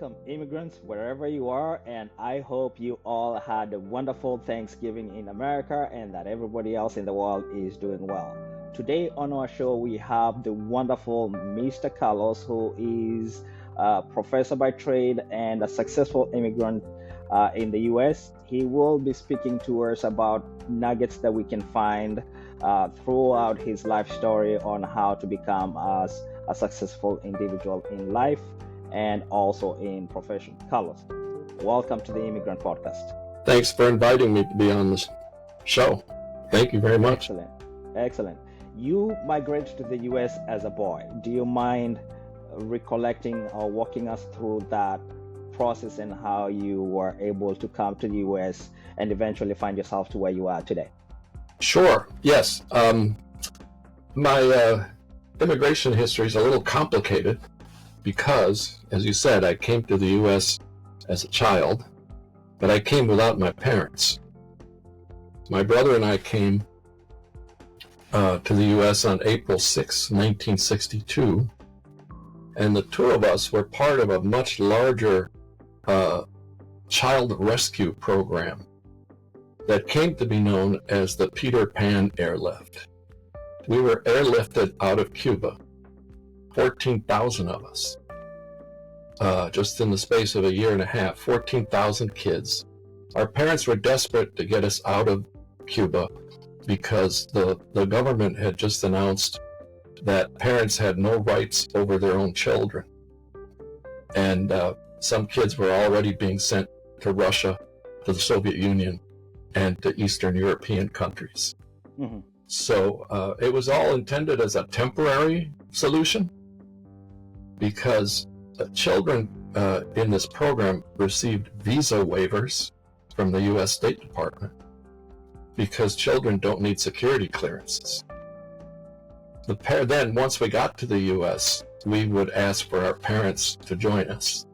Welcome, immigrants, wherever you are, and I hope you all had a wonderful Thanksgiving in America and that everybody else in the world is doing well. Today on our show, we have the wonderful Mr. Carlos, who is a professor by trade and a successful immigrant in the US. He will be speaking to us about nuggets that we can find throughout his life story on how to become a successful individual in life and also in profession. Carlos, welcome to the Immigrant Podcast. Thanks for inviting me to be on this show. Thank you very much. Excellent. Excellent. You migrated to the US as a boy. Do you mind recollecting or walking us through that process and how you were able to come to the US and eventually find yourself to where you are today? Sure. Yes. My immigration history is a little complicated because, as you said, I came to the U.S. as a child, but I came without my parents. My brother and I came to the U.S. on April 6, 1962, and the two of us were part of a much larger child rescue program that came to be known as the Peter Pan Airlift. We were airlifted out of Cuba, 14,000 of us, just in the space of a year and a half, 14,000 kids. Our parents were desperate to get us out of Cuba because the government had just announced that parents had no rights over their own children. And some kids were already being sent to Russia, to the Soviet Union, and to Eastern European countries. Mm-hmm. So it was all intended as a temporary solution because children in this program received visa waivers from the U.S. State Department because children don't need security clearances. Then, once we got to the U.S., we would ask for our parents to join us.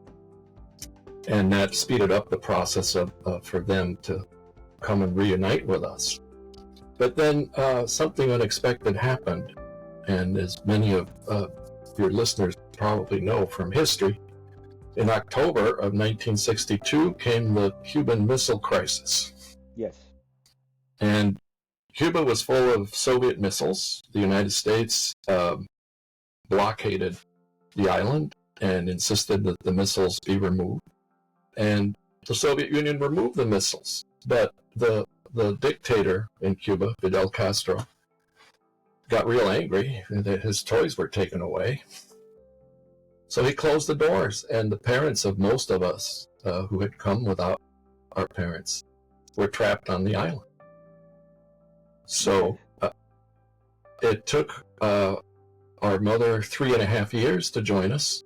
And that speeded up the process for them to come and reunite with us. But then something unexpected happened, and as many of your listeners probably know from history, in October of 1962 came the Cuban Missile Crisis. Yes. And Cuba was full of Soviet missiles. The United States blockaded the island and insisted that the missiles be removed. And the Soviet Union removed the missiles, but the dictator in Cuba, Fidel Castro, got real angry that his toys were taken away. So he closed the doors, and the parents of most of us who had come without our parents were trapped on the island. So it took our mother 3.5 years to join us.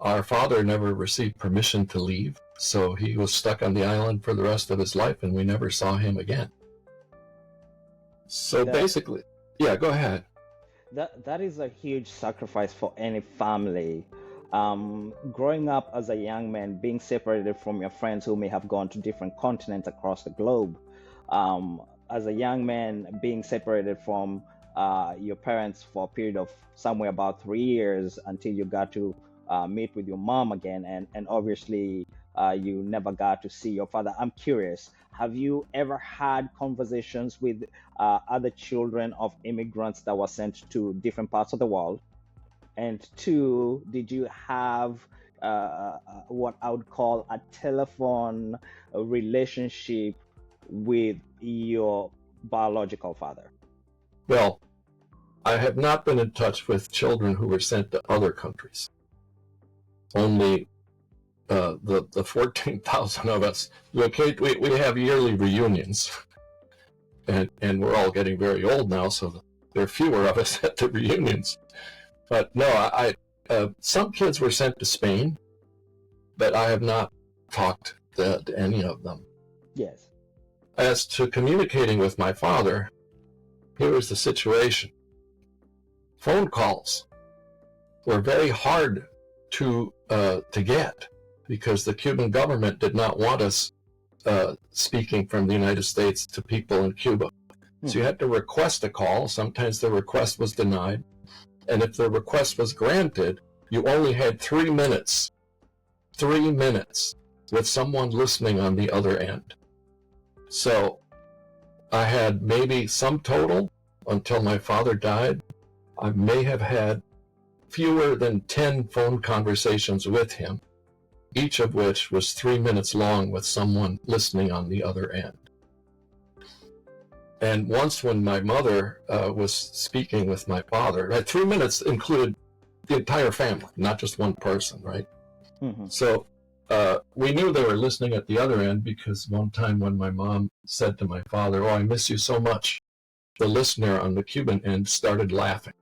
Our father never received permission to leave, so he was stuck on the island for the rest of his life, and we never saw him again. So basically, yeah, go ahead. That is a huge sacrifice for any family. Growing up as a young man, being separated from your friends who may have gone to different continents across the globe, as a young man, being separated from your parents for a period of somewhere about 3 years until you got to meet with your mom again, and obviously you never got to see your father. I'm curious, have you ever had conversations with other children of immigrants that were sent to different parts of the world? And two, did you have what I would call a telephone relationship with your biological father? Well, I have not been in touch with children who were sent to other countries. Only the 14,000 of us. We have yearly reunions, and we're all getting very old now, so there are fewer of us at the reunions. But no, some kids were sent to Spain, but I have not talked to any of them. Yes. As to communicating with my father, here was the situation. Phone calls were very hard to get because the Cuban government did not want us speaking from the United States to people in Cuba. So you had to request a call. Sometimes the request was denied. And if the request was granted, you only had 3 minutes 3 minutes with someone listening on the other end. So I had maybe some total until my father died. I may have had fewer than 10 phone conversations with him, each of which was 3 minutes long with someone listening on the other end. And once when my mother was speaking with my father, 3 minutes included the entire family, not just one person, right? Mm-hmm. So we knew they were listening at the other end because one time when my mom said to my father, "Oh, I miss you so much," the listener on the Cuban end started laughing.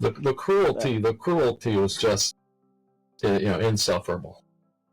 The cruelty was just, insufferable.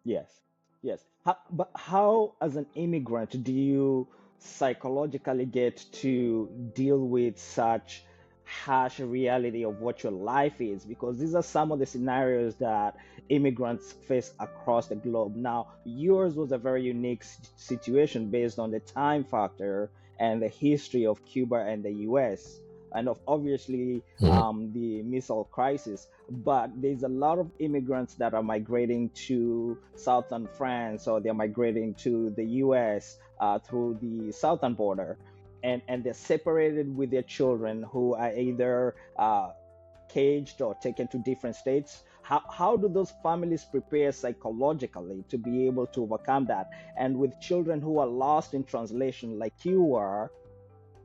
Yes, yes. But how, as an immigrant, do you psychologically get to deal with such harsh reality of what your life is? Because these are some of the scenarios that immigrants face across the globe. Now, yours was a very unique situation based on the time factor and the history of Cuba and the US, and of obviously the missile crisis. But there's a lot of immigrants that are migrating to southern France, or they're migrating to the US through the southern border, and they're separated with their children who are either caged or taken to different states. How do those families prepare psychologically to be able to overcome that? And with children who are lost in translation like you are,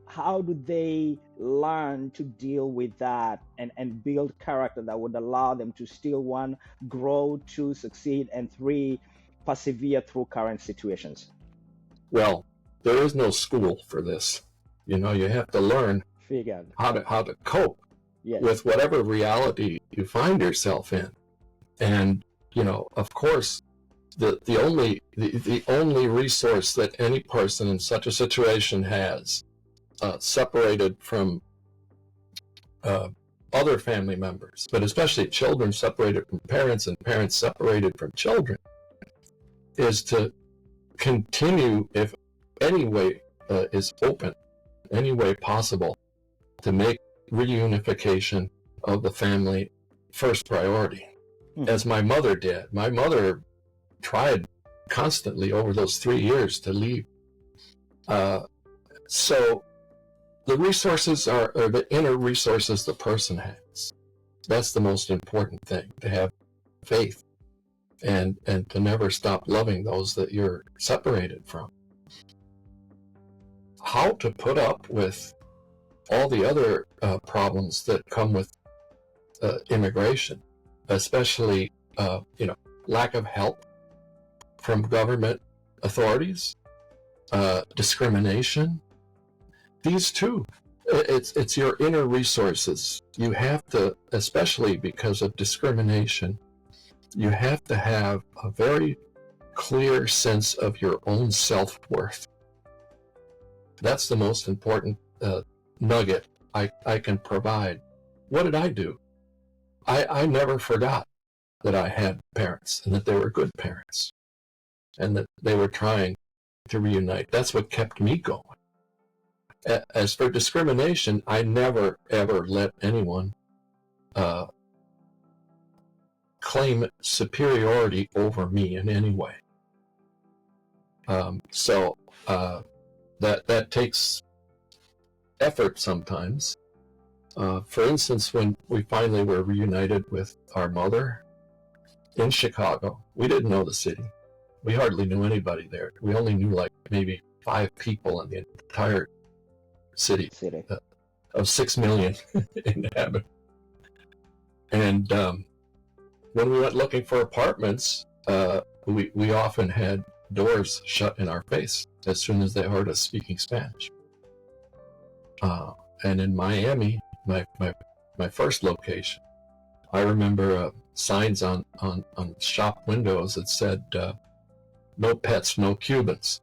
how do they learn to deal with that and build character that would allow them to still, one, grow, two, succeed, and three, persevere through current situations? Well, there is no school for this. You have to learn Figured. how to cope Yes. with whatever reality you find yourself in. And, of course, the only resource that any person in such a situation has, separated from other family members, but especially children separated from parents and parents separated from children, is to continue, if any way is open, any way possible, to make reunification of the family first priority, as my mother did. My mother tried constantly over those 3 years to leave. So the resources are the inner resources the person has. That's the most important thing, to have faith and to never stop loving those that you're separated from. How to put up with all the other problems that come with immigration, especially lack of help from government authorities, discrimination. These two, it's your inner resources. You have to, especially because of discrimination, you have to have a very clear sense of your own self-worth. That's the most important nugget I can provide. What did I do? I never forgot that I had parents and that they were good parents and that they were trying to reunite. That's what kept me going. As for discrimination, I never, ever let anyone claim superiority over me in any way. So that takes effort sometimes. For instance, when we finally were reunited with our mother in Chicago, we didn't know the city. We hardly knew anybody there. We only knew like maybe 5 people in the entire city. Of 6 million inhabitants. And when we went looking for apartments, we often had doors shut in our face as soon as they heard us speaking Spanish. And in Miami, my first location, I remember signs on shop windows that said, "No pets, no Cubans."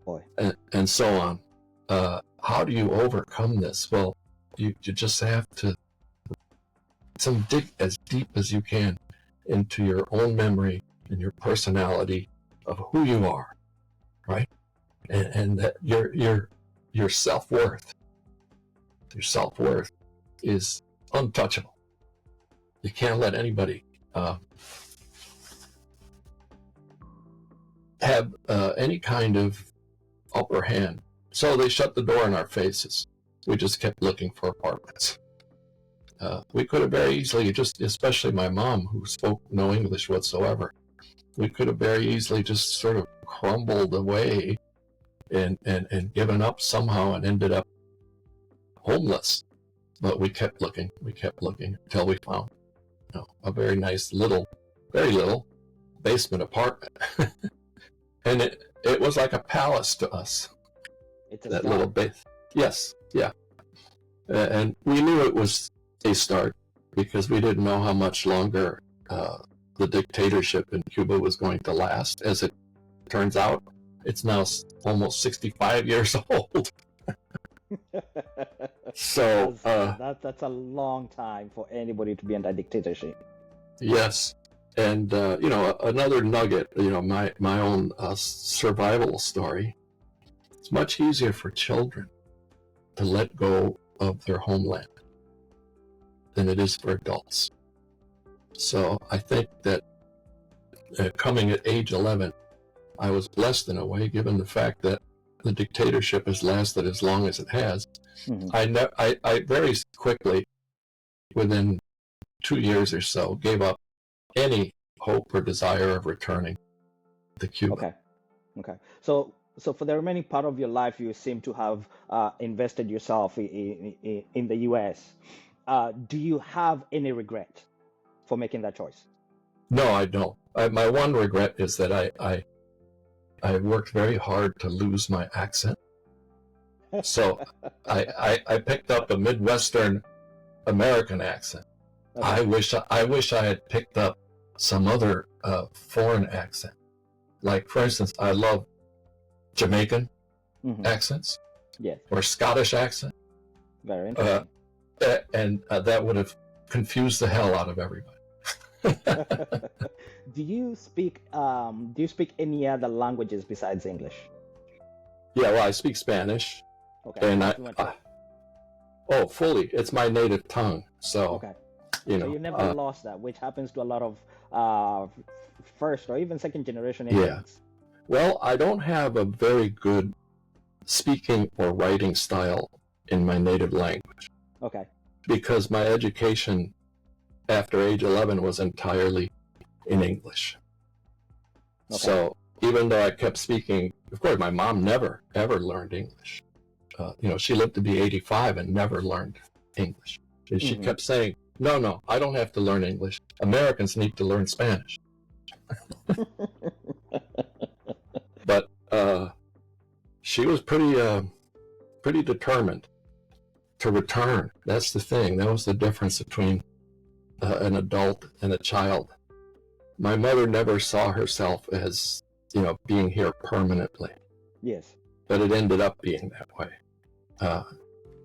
Boy. And so on. How do you overcome this? Well, you just have to dig as deep as you can into your own memory and your personality of who you are, right? And that your self-worth is untouchable. You can't let anybody have any kind of upper hand. So they shut the door in our faces. We just kept looking for apartments. We could have very easily just, especially my mom, who spoke no English whatsoever, we could have very easily just sort of crumbled away and given up somehow and ended up homeless. But we kept looking until we found, a very nice very little basement apartment. And it was like a palace to us. It's a That start. little base. Yes, yeah. And we knew it was a start because we didn't know how much longer the dictatorship in Cuba was going to last. As it turns out, it's now almost 65 years old. So that's a long time for anybody to be under dictatorship. yes, and another nugget, my own survival story. It's much easier for children to let go of their homeland than it is for adults. So I think that coming at age 11, I was blessed in a way, given the fact that the dictatorship has lasted as long as it has. Mm-hmm. I very quickly, within 2 years or so, gave up any hope or desire of returning to Cuba. Okay. So for the remaining part of your life, you seem to have invested yourself in the U.S. Do you have any regret for making that choice? No, I don't. My one regret is that I worked very hard to lose my accent. So I picked up a Midwestern American accent. Okay. I wish I had picked up some other foreign accent. Like, for instance, I love Jamaican Mm-hmm. accents Yes. or Scottish accent, Very interesting. and that would have confused the hell out of everybody. Do you speak any other languages besides English? Yeah, well, I speak Spanish, Okay. and Fluently. fully. It's my native tongue, so Okay. So you never lost that, which happens to a lot of first or even second generation yeah. immigrants. Well, I don't have a very good speaking or writing style in my native language Okay. because my education after age 11 was entirely in English. Okay. So even though I kept speaking, of course, my mom never, ever learned English. She lived to be 85 and never learned English. And she Mhm. kept saying, no, I don't have to learn English. Americans need to learn Spanish. But she was pretty determined to return. That's the thing. That was the difference between an adult and a child. My mother never saw herself as, being here permanently, Yes. but it ended up being that way.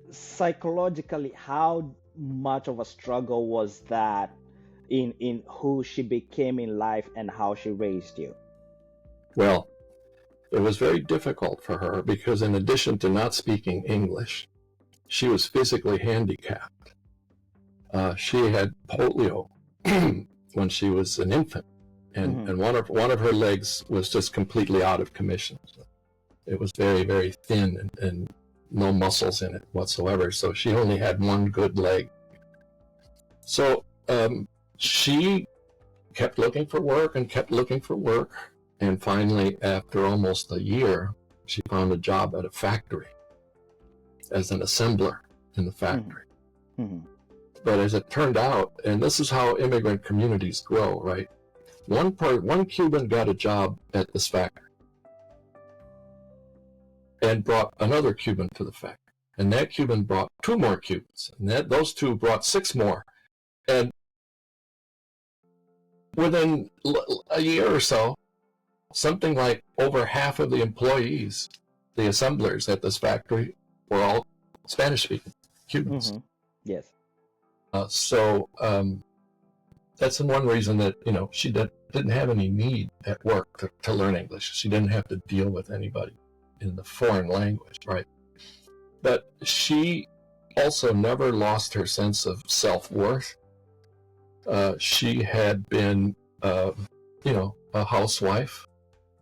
Psychologically, how much of a struggle was that in who she became in life and how she raised you? Well, it was very difficult for her because in addition to not speaking English, she was physically handicapped. She had polio when she was an infant, and one of her legs was just completely out of commission. So it was very, very thin and no muscles in it whatsoever. So she only had one good leg. So she kept looking for work and kept looking for work. And finally, after almost a year, she found a job at a factory as an assembler in the factory. Mm-hmm. But as it turned out, and this is how immigrant communities grow, right? One Cuban got a job at this factory and brought another Cuban to the factory. And that Cuban brought 2 more Cubans. And those 2 brought 6 more. And within a year or so, something like over half of the employees, the assemblers at this factory, were all Spanish-speaking Cubans. Mm-hmm. Yes. So that's one reason that she didn't have any need at work to learn English. She didn't have to deal with anybody in the foreign language, right? But she also never lost her sense of self-worth. She had been, a housewife,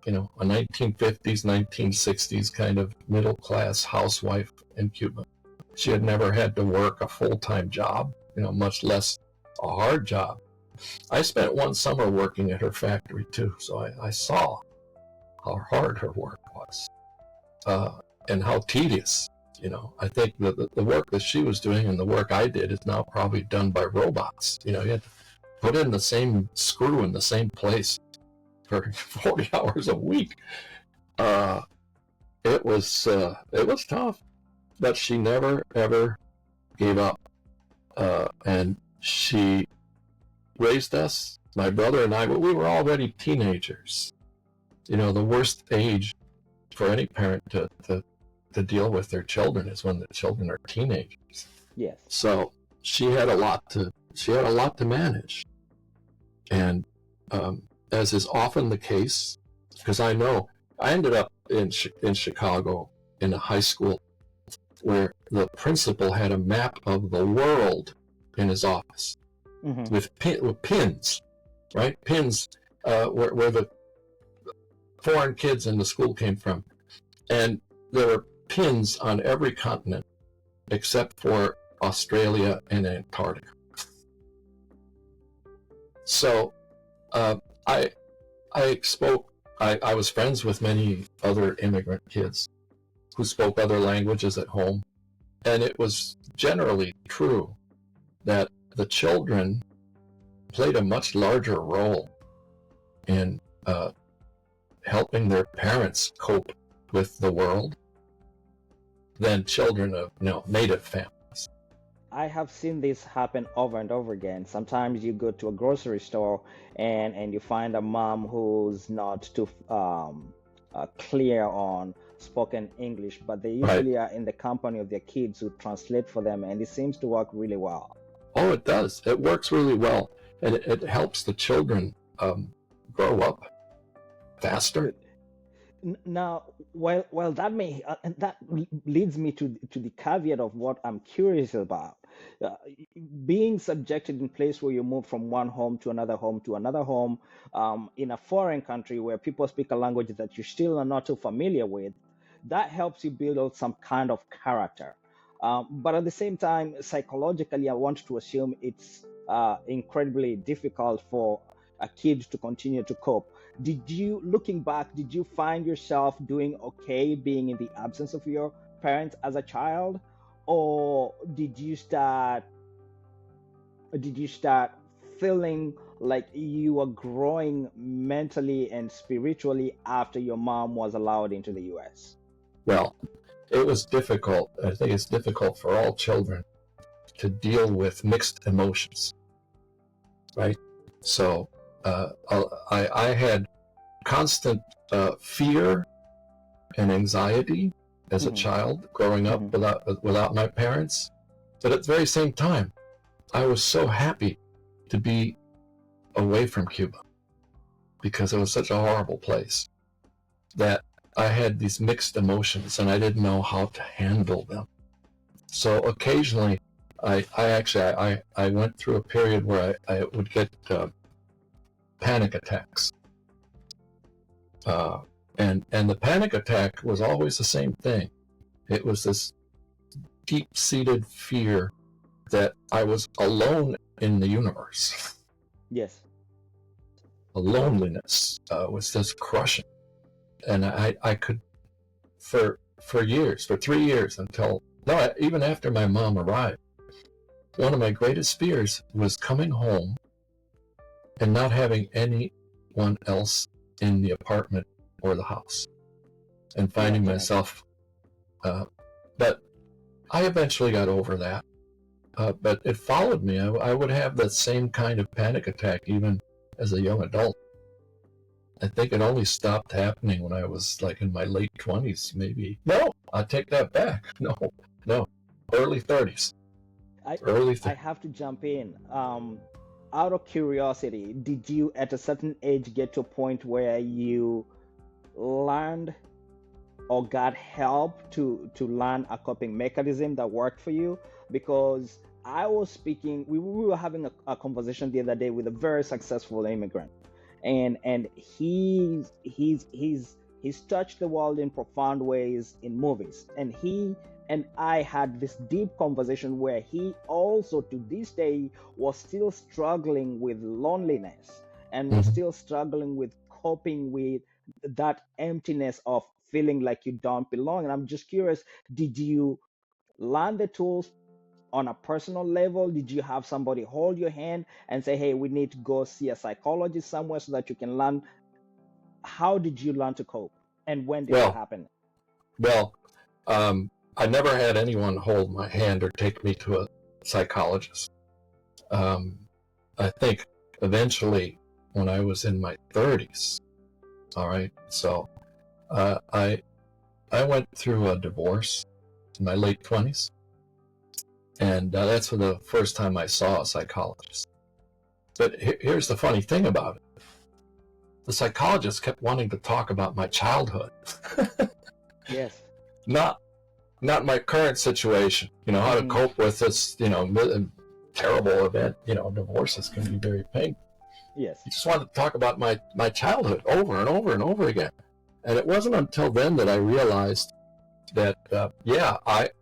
a 1950s, 1960s kind of middle-class housewife in Cuba. She had never had to work a full-time job, much less a hard job. I spent one summer working at her factory too, so I saw how hard her work was, and how tedious. I think the work that she was doing and the work I did is now probably done by robots. You had to put in the same screw in the same place for 40 hours a week. It was tough, but she never ever gave up, and she raised us, my brother and I. But we were already teenagers. The worst age for any parent to deal with their children is when the children are teenagers. Yes. So she had a lot to manage, and as is often the case, because I ended up in Chicago in a high school where the principal had a map of the world in his office, with pins, right? Pins where the foreign kids in the school came from, and there were pins on every continent except for Australia and Antarctica. So I was friends with many other immigrant kids who spoke other languages at home, and it was generally true that the children played a much larger role in helping their parents cope with the world than children of native families. I have seen this happen over and over again. Sometimes you go to a grocery store and you find a mom who's not too clear on spoken English, but they usually are in the company of their kids who translate for them, and it seems to work really well. Oh, it does. It works really well, and it helps the children grow up faster. Now, well, that leads me to the caveat of what I'm curious about. Being subjected in place where you move from one home to another home to another home, in a foreign country where people speak a language that you still are not too familiar with, that helps you build some kind of character. But at the same time, psychologically, I want to assume it's incredibly difficult for a kid to continue to cope. Looking back, did you find yourself doing okay being in the absence of your parents as a child, or did you start feeling like you were growing mentally and spiritually after your mom was allowed into the US? Well, it was difficult. I think it's difficult for all children to deal with mixed emotions, right? So I had constant fear and anxiety as a child growing up without my parents. But at the very same time, I was so happy to be away from Cuba because it was such a horrible place that I had these mixed emotions and I didn't know how to handle them. So occasionally I went through a period where I would get panic attacks. And the panic attack was always the same thing. It was this deep-seated fear that I was alone in the universe. Yes. The loneliness was just crushing. And I could, for 3 years even after my mom arrived, one of my greatest fears was coming home and not having anyone else in the apartment or the house, and finding myself, but I eventually got over that, but it followed me. I would have that same kind of panic attack even as a young adult. I think it only stopped happening when I was like in my late 20s, maybe. No, I take that back. No, early 30s. I have to jump in. Out of curiosity, did you at a certain age get to a point where you learned or got help to learn a coping mechanism that worked for you? Because I was speaking, we were having a conversation the other day with a very successful immigrant, and he's touched the world in profound ways in movies, and he and I had this deep conversation where he also to this day was still struggling with loneliness and was Mhm. still struggling with coping with that emptiness of feeling like you don't belong. And I'm just curious, did you learn the tools on a personal level? Did you have somebody hold your hand and say, hey, we need to go see a psychologist somewhere so that you can learn? How did you learn to cope? And when did that Well, happen? well, I never had anyone hold my hand or take me to a psychologist. Um, I think eventually, when I was in my 30s, all right, so uh, I I went through a divorce in my late 20s, and that's for the first time I saw a psychologist. But here's the funny thing about it: the psychologist kept wanting to talk about my childhood, Yes. not not my current situation. You know, how to Mm-hmm. cope with this, terrible event. You know, divorces can be very painful. Yes. He just wanted to talk about my childhood over and over and over again. And it wasn't until then that I realized that,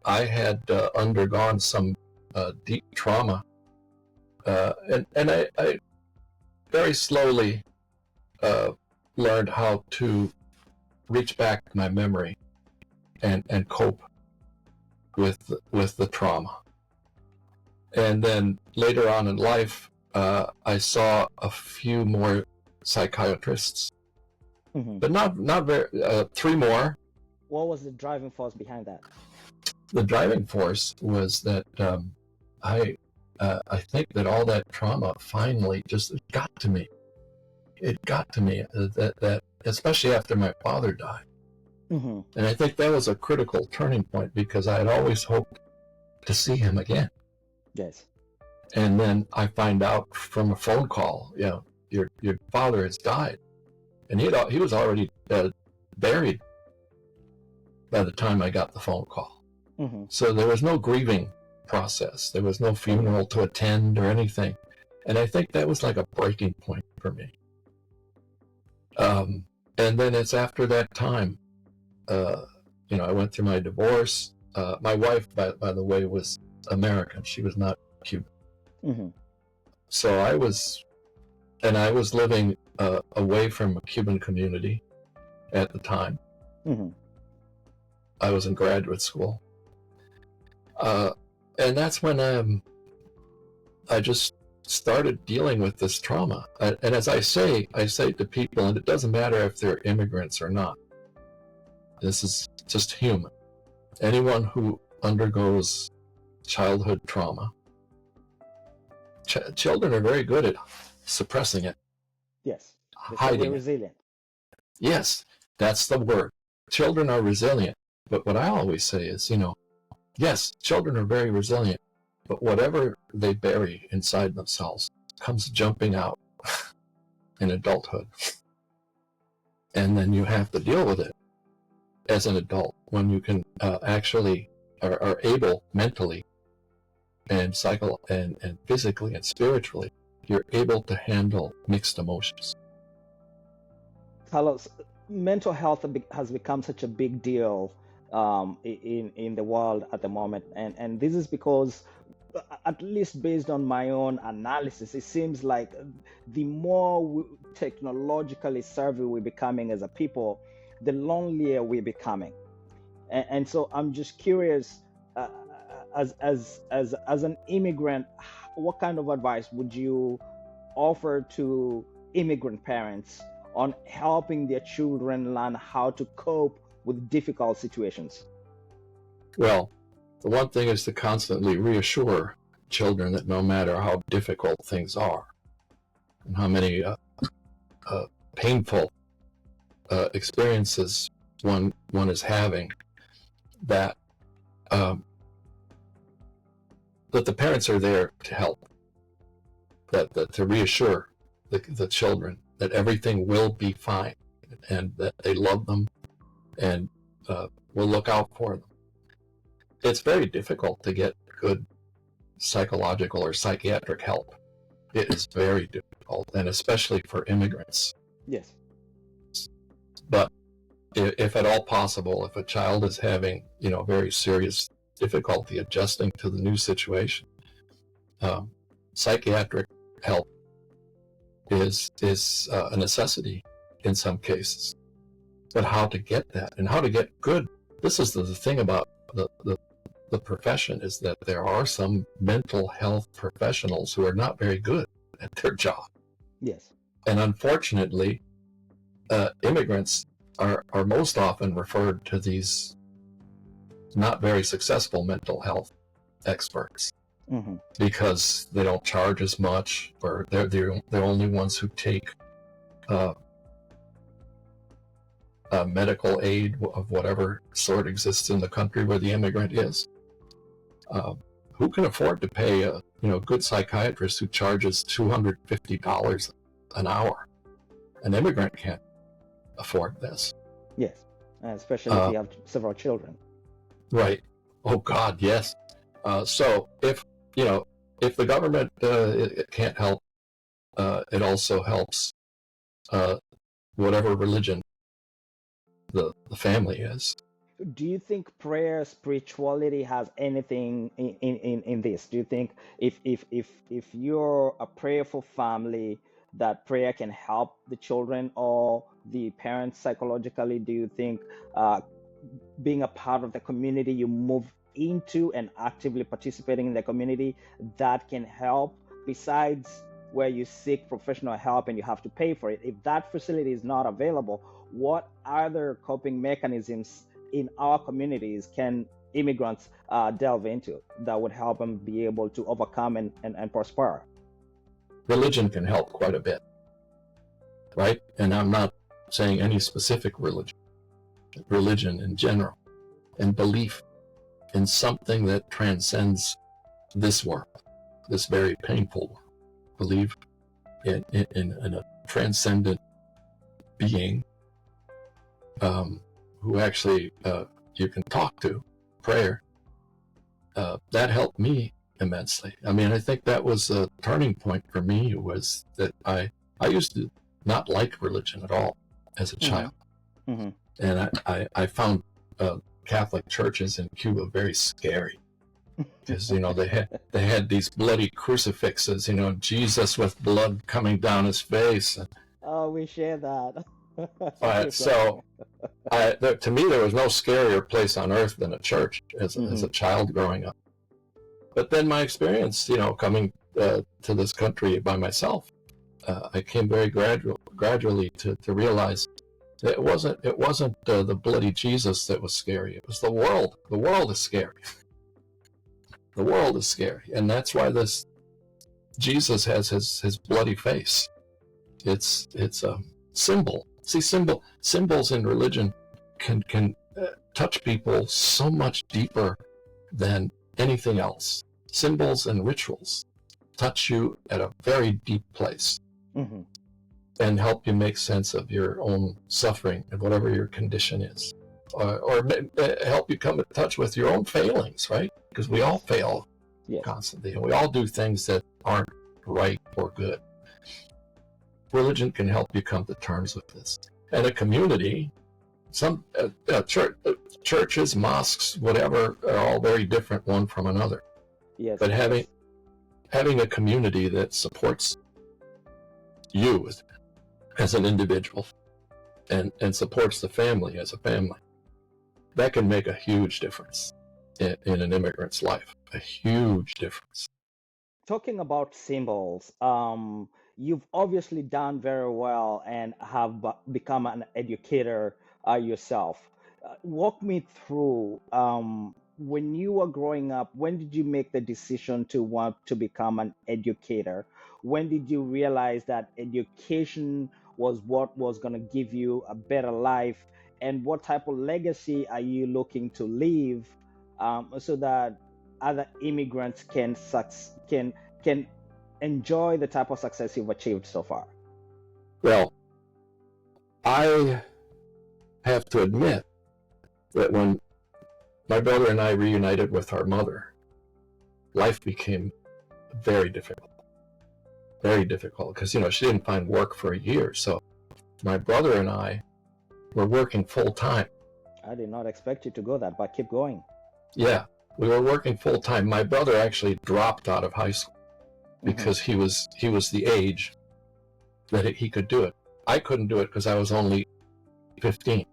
I had undergone some deep trauma. And I very slowly learned how to reach back to my memory and cope with the trauma. And then later on in life, I saw a few more psychiatrists, Mm-hmm. but not very. Three more. What was the driving force behind that? The driving force was that I think that all that trauma finally just got to me. It got to me that especially after my father died, Mm-hmm. and I think that was a critical turning point because I had always hoped to see him again. Yes. And then I find out from a phone call, your father has died, and he was already buried by the time I got the phone call. Mm-hmm. So there was no grieving process. There was no funeral to attend or anything, and I think that was like a breaking point for me. And then it's after that time, I went through my divorce. My wife, by the way, was American. She was not Cuban. Mm-hmm. So I was living away from a Cuban community at the time. Mm-hmm. I was in graduate school. And that's when I just started dealing with this trauma. And as I say to people, and it doesn't matter if they're immigrants or not, this is just human. Anyone who undergoes childhood trauma, children are very good at suppressing it, Yes. They say we're hiding it. resilient. Yes, that's the word. Children are resilient. But what I always say is, yes, children are very resilient, but whatever they bury inside themselves comes jumping out in adulthood. And then you have to deal with it as an adult when you can actually are able mentally and and physically and spiritually, you're able to handle mixed emotions. Carlos, mental health has become such a big deal in the world at the moment, and this is because, at least based on my own analysis, it seems like the more technologically savvy we're becoming as a people, the lonelier we're becoming. And so I'm just curious, uh, as an immigrant, what kind of advice would you offer to immigrant parents on helping their children learn how to cope with difficult situations? Well, the one thing is to constantly reassure children that no matter how difficult things are and how many painful experiences one is having, that that the parents are there to help, that to reassure the children that everything will be fine and that they love them and will look out for them. It's very difficult to get good psychological or psychiatric help. It is very difficult, and especially for immigrants. Yes. But if at all possible, if a child is having, very serious difficulty adjusting to the new situation, psychiatric help is a necessity in some cases. But how to get that and how to get good? This is the thing about the profession, is that there are some mental health professionals who are not very good at their job. Yes. And unfortunately, immigrants are most often referred to these not very successful mental health experts, mm-hmm. because they don't charge as much, or they're the only ones who take medical aid of whatever sort exists in the country where the immigrant is. Who can afford to pay a good psychiatrist who charges $250 an hour? An immigrant can't afford this. Yes, especially if you have several children. Right. Oh God, yes. So if the government it can't help, it also helps whatever religion the family is. Do you think prayer, spirituality has anything in this? Do you think if you're a prayerful family, that prayer can help the children or the parents psychologically? Do you think being a part of the community you move into and actively participating in the community, that can help, besides where you seek professional help and you have to pay for it? If that facility is not available, what other coping mechanisms in our communities can immigrants delve into that would help them be able to overcome and prosper? Religion can help quite a bit, right? And I'm not saying any specific religion in general, and belief in something that transcends this world, this very painful world. Believe in a transcendent being who actually you can talk to. Prayer, that helped me immensely. I mean, I think that was a turning point for me, was that I used to not like religion at all as a child. Mm-hmm. And I found Catholic churches in Cuba very scary, because they had these bloody crucifixes, Jesus with blood coming down his face. Oh, we share that. So to me, there was no scarier place on earth than a church as a child growing up. But then my experience, coming to this country by myself, I came very gradually to realize that it wasn't the bloody Jesus that was scary. It was the world. The world is scary. The world is scary, and that's why this Jesus has his bloody face. It's a symbol. See, symbols in religion can touch people so much deeper than anything else. Symbols and rituals touch you at a very deep place, mm-hmm. and help you make sense of your own suffering and whatever your condition is, or help you come in touch with your own failings, right? Because we all fail, yes, constantly, and we all do things that aren't right or good. Religion can help you come to terms with this. And a community, some churches, mosques, whatever, are all very different one from another. Yes. But having a community that supports you as an individual and supports the family as a family, that can make a huge difference in an immigrant's life. A huge difference. Talking about symbols, you've obviously done very well and have become an educator yourself. Walk me through, when you were growing up, when did you make the decision to want to become an educator? When did you realize that education was what was going to give you a better life? And what type of legacy are you looking to leave, so that other immigrants can enjoy the type of success you've achieved so far? Well, I have to admit that when my brother and I reunited with our mother, life became very difficult. Very difficult, because, she didn't find work for a year. So my brother and I were working full time. I did not expect you to go that, but keep going. Yeah, we were working full time. My brother actually dropped out of high school because he was the age that he could do it. I couldn't do it because I was only 15.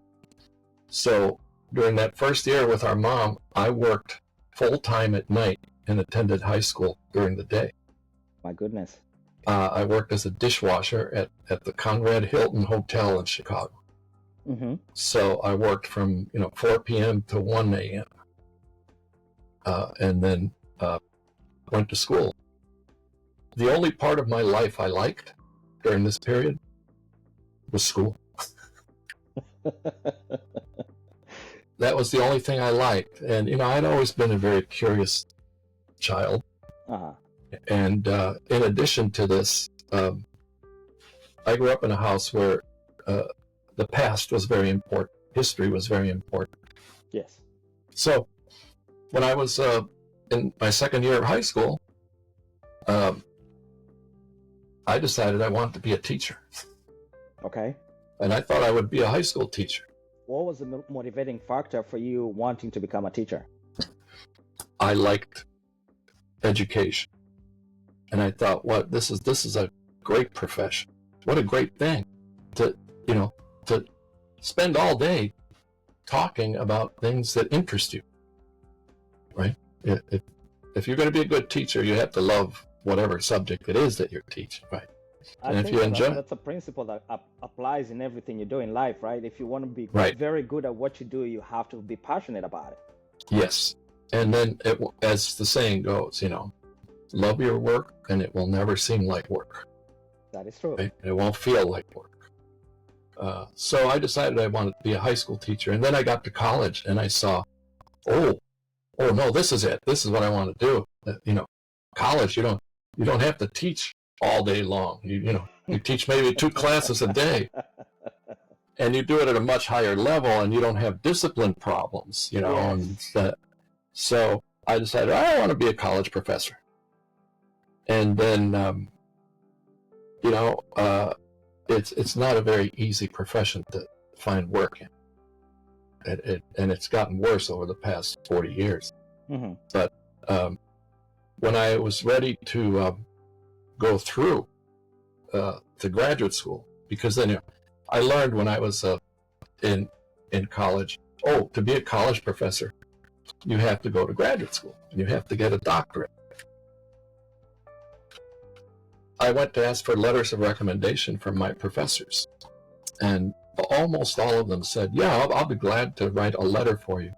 So during that first year with our mom, I worked full time at night and attended high school during the day. My goodness. I worked as a dishwasher at the Conrad Hilton Hotel in Chicago. So I worked from 4 p.m. to 1 a.m. And then went to school. The only part of my life I liked during this period was school. That was the only thing I liked. And, I'd always been a very curious child. And in addition to this, I grew up in a house where the past was very important. History was very important. Yes. So when I was in my second year of high school, I decided I wanted to be a teacher. Okay. And I thought I would be a high school teacher. What was the motivating factor for you wanting to become a teacher? I liked education. And I thought, this is a great profession. What a great thing to spend all day talking about things that interest you, right? If you're going to be a good teacher, you have to love whatever subject it is that you're teaching, right? I think if you enjoy, that's a principle that applies in everything you do in life, right? If you want to be very good at what you do, you have to be passionate about it. Yes. And then, as the saying goes, love your work and it will never seem like work. That is true. Right? It won't feel like work. So I decided I wanted to be a high school teacher. And then I got to college and I saw, oh no, this is it. This is what I want to do. College, you don't have to teach all day long. You teach maybe 2 classes a day. And you do it at a much higher level and you don't have discipline problems, Yes. and so I decided I want to be a college professor. And then, it's not a very easy profession to find work in. And it's gotten worse over the past 40 years. But when I was ready to go through to graduate school, because then I learned when I was in college, to be a college professor, you have to go to graduate school and you have to get a doctorate. I went to ask for letters of recommendation from my professors, and almost all of them said, yeah, I'll be glad to write a letter for you,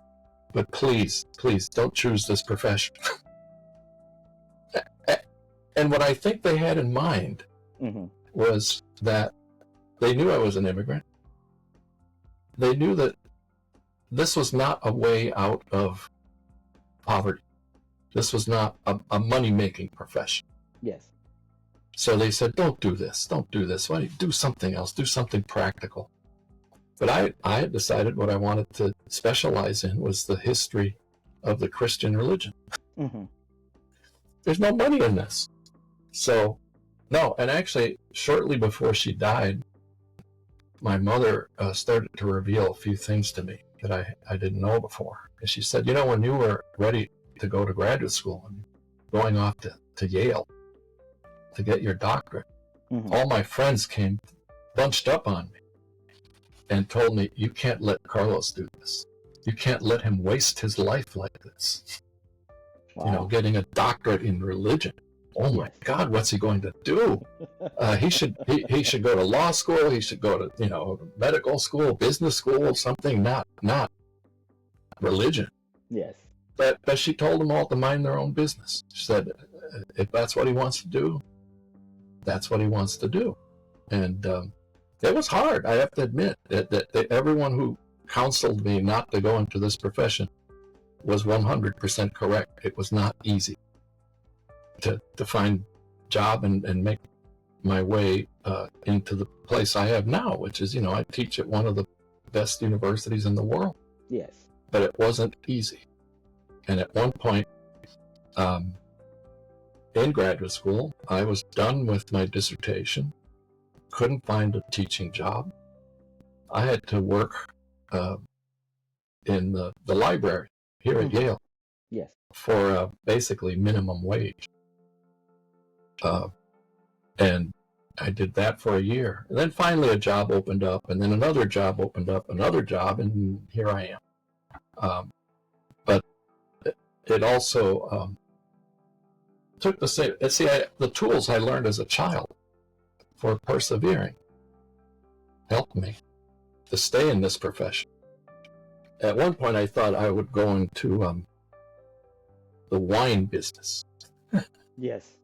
but please don't choose this profession. And what I think they had in mind was that they knew I was an immigrant. They knew that this was not a way out of poverty. This was not a money-making profession. Yes. So they said, don't do this. Why don't you do something else? Do something practical. But I had decided what I wanted to specialize in was the history of the Christian religion. There's no money in this. So, no. And actually, shortly before she died, my mother started to reveal a few things to me that I didn't know before. And she said, when you were ready to go to graduate school and going off to Yale to get your doctorate, all my friends came bunched up on me and told me, you can't let Carlos do this. You can't let him waste his life like this. Wow. Getting a doctorate in religion. Oh my God, what's he going to do? He should go to law school. He should go to medical school, business school, something. Not religion. Yes. But she told them all to mind their own business. She said, if that's what he wants to do, that's what he wants to do. And it was hard, I have to admit, that everyone who counseled me not to go into this profession was 100% correct. It was not easy to find a job and make my way into the place I have now, which is, I teach at one of the best universities in the world. Yes. But it wasn't easy. And at one point, in graduate school. I was done with my dissertation, couldn't find a teaching job. I had to work in the library here at Mm-hmm. Yale Yes. for basically minimum wage. And I did that for a year. And then finally a job opened up, and then another job opened up, another job, and here I am. But it also took the same, the tools I learned as a child for persevering helped me to stay in this profession. At one point I thought I would go into the wine business. Yes.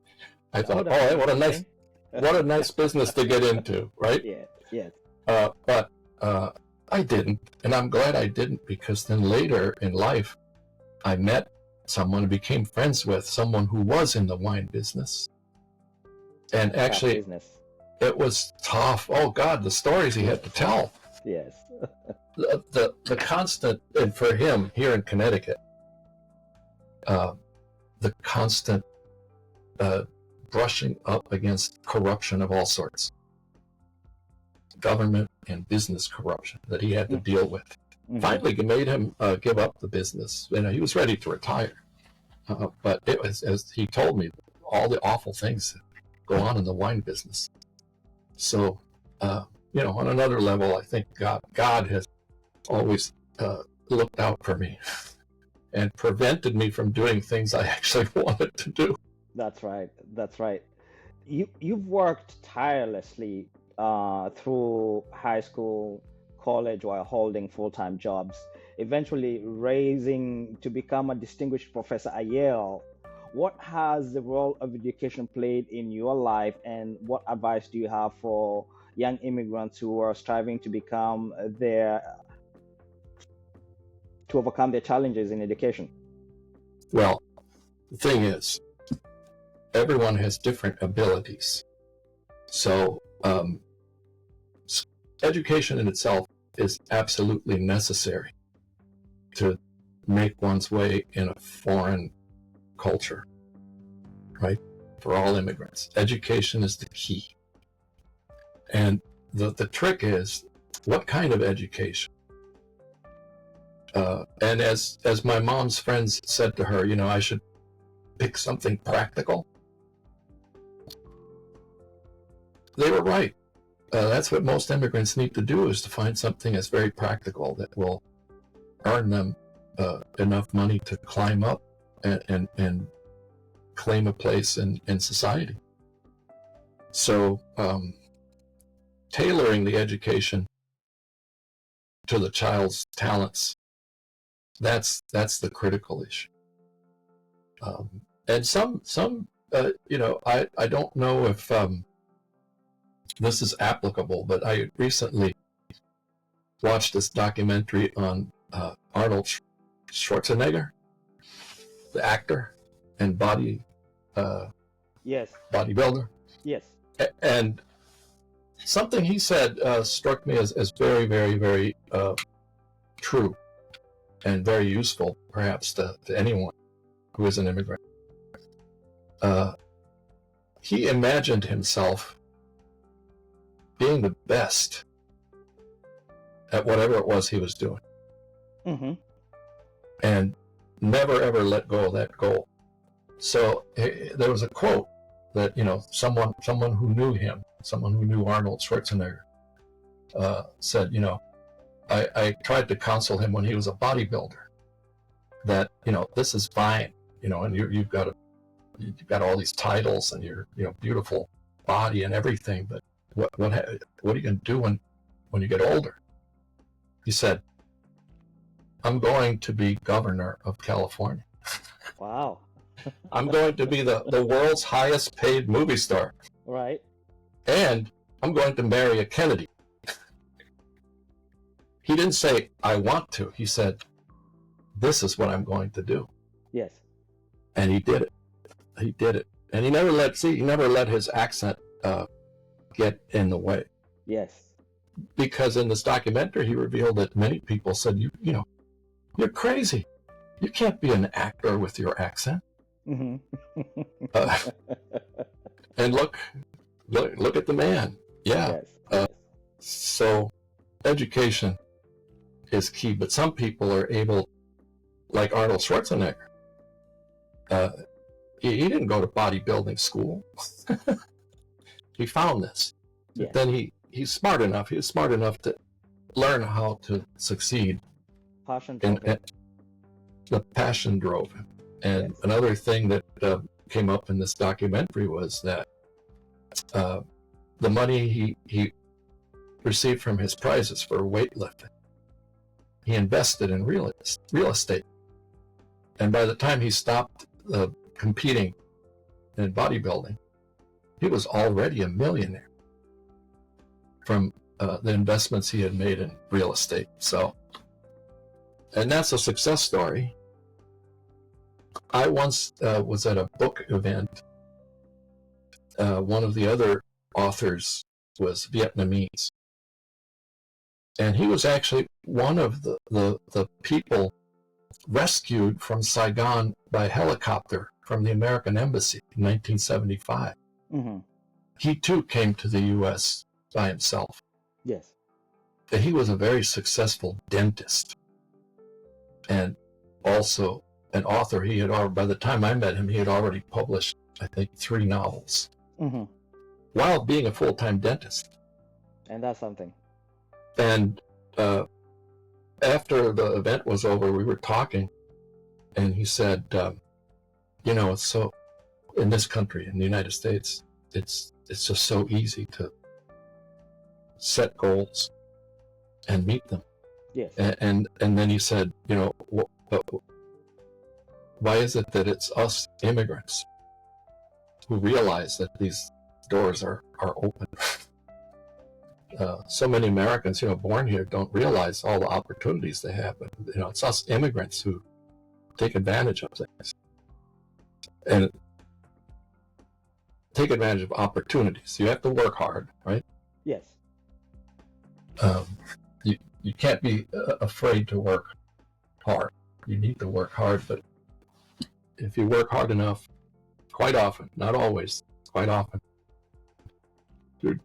I Oh, thought, that's oh, what a nice business to get into, right? Yeah. Yes. But I didn't, and I'm glad I didn't, because then later in life, I met someone and became friends with someone who was in the wine business. And Tough actually, business. it was tough. Oh God, the stories he had to tell. Yes. The constant, and for him here in Connecticut, the constant brushing up against corruption of all sorts, government and business corruption that he had to deal with. Mm-hmm. Finally made him give up the business. You know, he was ready to retire, but it was, as he told me, all the awful things that go on in the wine business. So, you know, on another level, I think God has always looked out for me and prevented me from doing things I actually wanted to do. That's right. That's right. You've worked tirelessly through high school, college, while holding full-time jobs, eventually raising to become a distinguished professor at Yale. What has the role of education played in your life, and what advice do you have for young immigrants who are striving to overcome their challenges in education? Well, the thing is, everyone has different abilities. So education in itself is absolutely necessary to make one's way in a foreign culture, right? For all immigrants, education is the key. And the trick is, what kind of education? And as my mom's friends said to her, you know, I should pick something practical. They were right. That's what most immigrants need to do, is to find something that's very practical that will earn them enough money to climb up and claim a place in society. So tailoring the education to the child's talents, that's the critical issue. And some you know, I don't know if this is applicable, but I recently watched this documentary on Arnold Schwarzenegger, the actor and Yes. bodybuilder. Yes. And something he said struck me as very, very, very true and very useful, perhaps, to anyone who is an immigrant. He imagined himself being the best at whatever it was he was doing. Mm-hmm. And never ever let go of that goal. So there was a quote that, you know, someone who knew him, someone who knew Arnold Schwarzenegger, said, you know, I tried to counsel him when he was a bodybuilder that, you know, this is fine, you know, and you've got all these titles and your, you know, beautiful body and everything, but what are you going to do when you get older? He said, I'm going to be governor of California. Wow. I'm going to be the world's highest paid movie star. Right. And I'm going to marry a Kennedy. He didn't say, I want to. He said, this is what I'm going to do. Yes. And he did it. He did it. And he never let his accent get in the way. Yes. Because in this documentary, he revealed that many people said, you know, you're crazy. You can't be an actor with your accent. Hmm. Uh, and look at the man. Yeah. Yes, Uh, yes, so education is key, but some people are able, like Arnold Schwarzenegger. Uh, he didn't go to bodybuilding school. He found this. But yes. then he's smart enough. He was smart enough to learn how to succeed, Passion and, drove him. the passion drove him. And Yes. another thing that came up in this documentary was that the money he received from his prizes for weightlifting, he invested in real estate. And by the time he stopped competing in bodybuilding, he was already a millionaire from the investments he had made in real estate. So, and that's a success story. I once was at a book event. One of the other authors was Vietnamese, and he was actually one of the people rescued from Saigon by helicopter from the American Embassy in 1975. Hmm. He too came to the U.S. by himself. Yes. And he was a very successful dentist and also an author. He had already, by the time I met him, he had already published, I think, 3 novels Hmm. while being a full-time dentist. And that's something. And after the event was over, we were talking, and he said, it's so, in this country, in the United States, it's just so easy to set goals and meet them. Yes. And then he said, why is it that it's us immigrants who realize that these doors are open? So many Americans, born here, don't realize all the opportunities they have. But it's us immigrants who take advantage of things and take advantage of opportunities. You have to work hard, right? Yes. You can't be afraid to work hard. You need to work hard, but if you work hard enough, quite often, not always, quite often,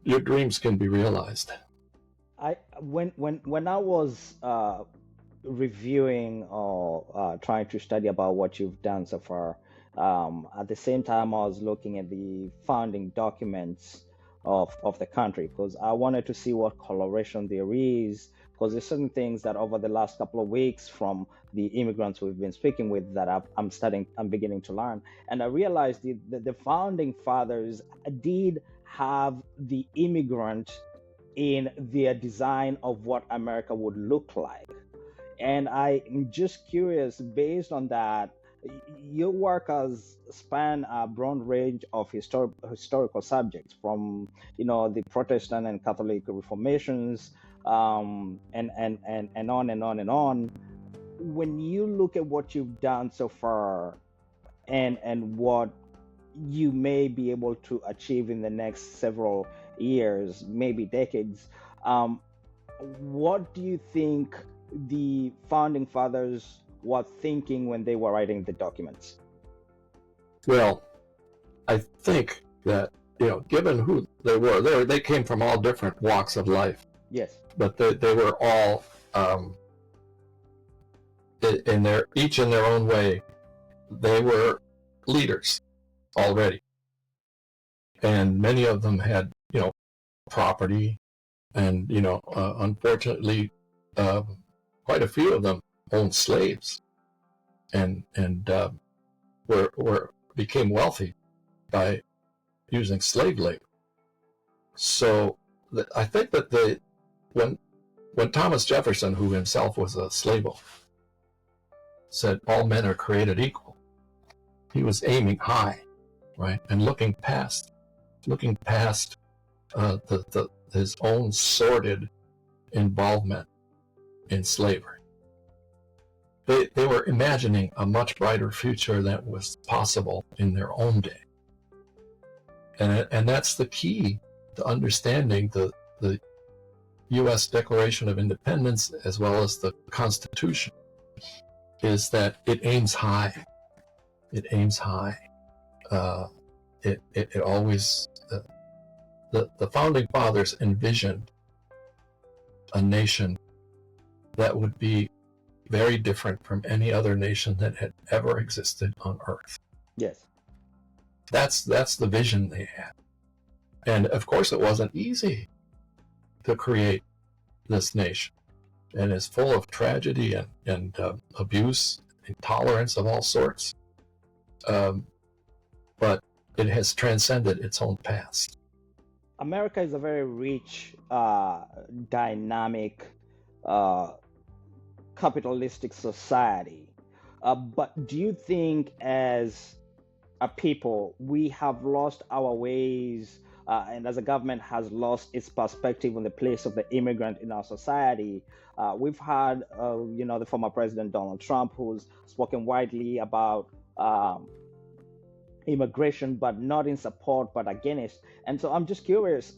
your dreams can be realized. When I was reviewing or trying to study about what you've done so far, at the same time I was looking at the founding documents of the country because I wanted to see what coloration there is, because there's certain things that over the last couple of weeks from the immigrants we've been speaking with that I'm beginning to learn. And I realized the founding fathers did have the immigrant in their design of what America would look like. And I'm just curious, based on that, your work has spanned a broad range of historical subjects, from the Protestant and Catholic reformations, and on and on and on. When you look at what you've done so far, and what you may be able to achieve in the next several years, maybe decades, what do you think the founding fathers were thinking when they were writing the documents? Well, I think that, given who they were, they came from all different walks of life, Yes. but they were all, each in their own way, they were leaders already. And many of them had, property, and, unfortunately, quite a few of them owned slaves and became wealthy by using slave labor. So I think that when Thomas Jefferson, who himself was a slave owner, said all men are created equal, he was aiming high, right, and looking past his own sordid involvement in slavery. They were imagining a much brighter future that was possible in their own day. And that's the key to understanding the U.S. Declaration of Independence as well as the Constitution, is that it aims high. It aims high. It always, the founding fathers envisioned a nation that would be very different from any other nation that had ever existed on Earth. Yes. That's the vision they had. And of course, it wasn't easy to create this nation. And it's full of tragedy and abuse, intolerance of all sorts. But it has transcended its own past. America is a very rich, dynamic, capitalistic society. But do you think, as a people, we have lost our ways, and as a government has lost its perspective on the place of the immigrant in our society? We've had, the former president Donald Trump, who's spoken widely about immigration, but not in support, but against. And so I'm just curious,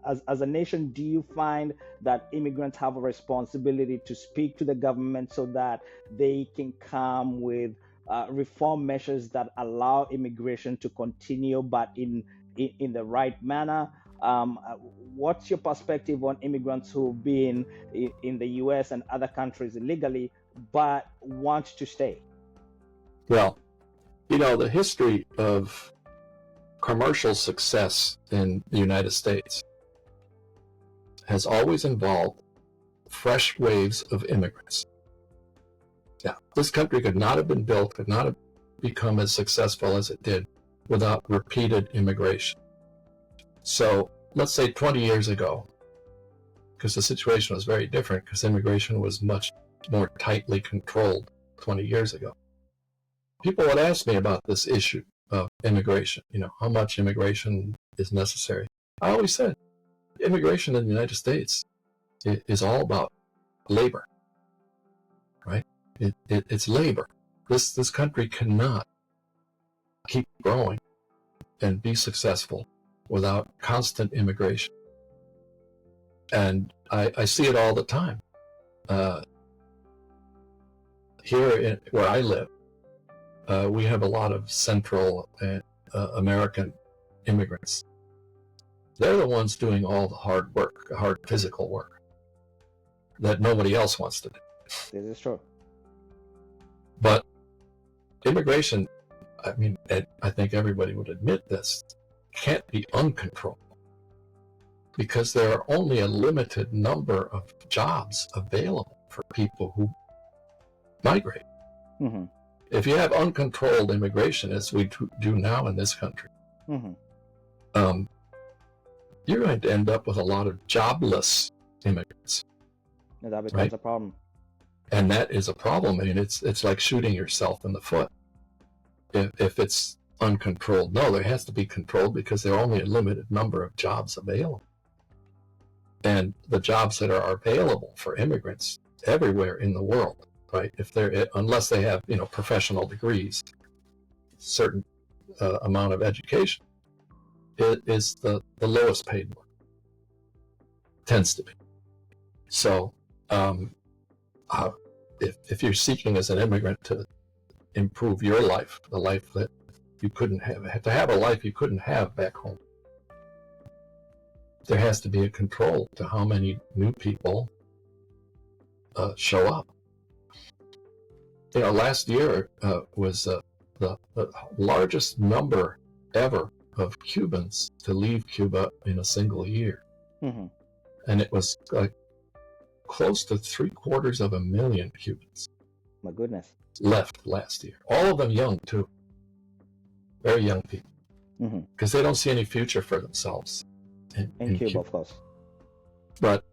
as a nation, do you find that immigrants have a responsibility to speak to the government so that they can come with reform measures that allow immigration to continue, but in the right manner? What's your perspective on immigrants who've been in the US and other countries illegally, but want to stay? Well, the history of commercial success in the United States has always involved fresh waves of immigrants. Yeah, this country could not have been built, could not have become as successful as it did without repeated immigration. So let's say 20 years ago, because the situation was very different, because immigration was much more tightly controlled 20 years ago. People would ask me about this issue of immigration, how much immigration is necessary. I always said, immigration in the United States is all about labor, right? It's labor. This country cannot keep growing and be successful without constant immigration. And I see it all the time. Here where I live, we have a lot of Central American immigrants. They're the ones doing all the hard work, the hard physical work that nobody else wants to do. This is true. But immigration, I think everybody would admit this, can't be uncontrolled, because there are only a limited number of jobs available for people who migrate. Mm-hmm. If you have uncontrolled immigration, as we do now in this country, mm-hmm. You're going to end up with a lot of jobless immigrants. And that becomes right? a problem. And that is a problem. It's like shooting yourself in the foot if it's uncontrolled. No, there has to be controlled, because there are only a limited number of jobs available. And the jobs that are available for immigrants everywhere in the world, right? Unless they have, professional degrees, certain amount of education, it is the lowest paid work. Tends to be. So, if you're seeking as an immigrant to improve your life, the life that you couldn't have to have a life you couldn't have back home, there has to be a control to how many new people show up. Last year was the largest number ever of Cubans to leave Cuba in a single year. Mm-hmm. And it was like close to 750,000 Cubans. My goodness. Left last year. All of them young, too. Very young people. Because they don't see any future for themselves in Cuba, of course. But,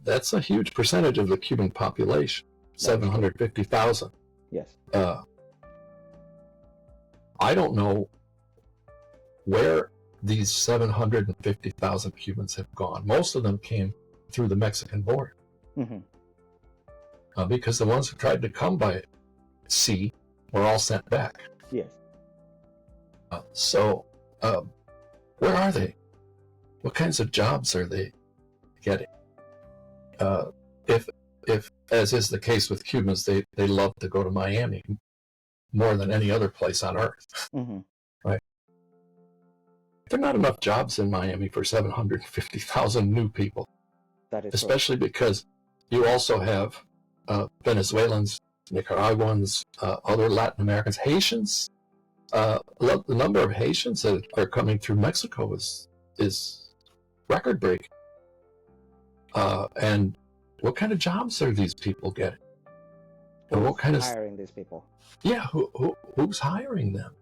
that's a huge percentage of the Cuban population. 750,000. Yes. I don't know where these 750,000 Cubans have gone. Most of them came through the Mexican border. Because the ones who tried to come by sea were all sent back. Yes. So, where are they? What kinds of jobs are they getting? If as is the case with Cubans, they love to go to Miami. more than any other place on earth. Hmm. Right? There are not enough jobs in Miami for 750,000 new people, That is true. especially because you also have Venezuelans, Nicaraguans, other Latin Americans, Haitians. The number of Haitians that are coming through Mexico is record breaking. And what kind of jobs are these people getting? And what kind of hiring these people? Yeah, who's hiring them?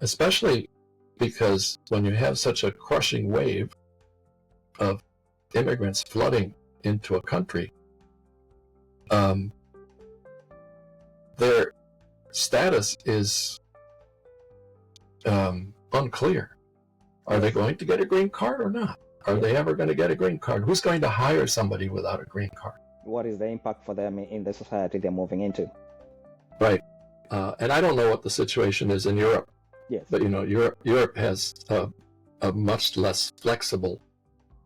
Especially because when you have such a crushing wave of immigrants flooding into a country, their status is unclear. Are they going to get a green card or not? Are they ever going to get a green card? Who's going to hire somebody without a green card? What is the impact for them in the society they're moving into? Right. And I don't know what the situation is in Europe. Yes. But Europe has a much less flexible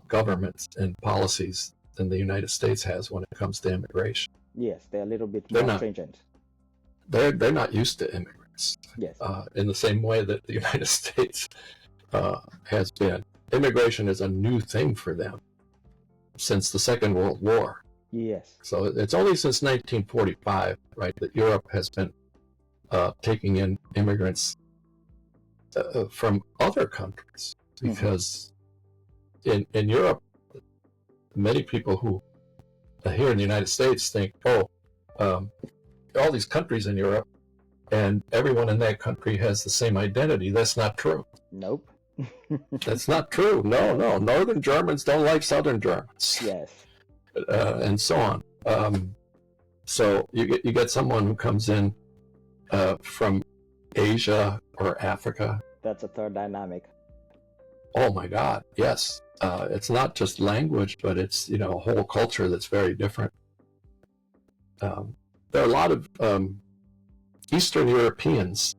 government and policies than the United States has when it comes to immigration. Yes, they're a little bit more stringent. They're not used to immigrants. Yes. In the same way that the United States has been. Immigration is a new thing for them since the Second World War. Yes. So it's only since 1945, right, that Europe has been taking in immigrants from other countries, because in Europe, many people who here in the United States think, all these countries in Europe, and everyone in that country has the same identity. That's not true. Nope. That's not true. No. Northern Germans don't like Southern Germans. Yes. And so on. So you get someone who comes in from Asia or Africa. That's a third dynamic. Oh my God, yes. It's not just language, but it's a whole culture that's very different. There are a lot of Eastern Europeans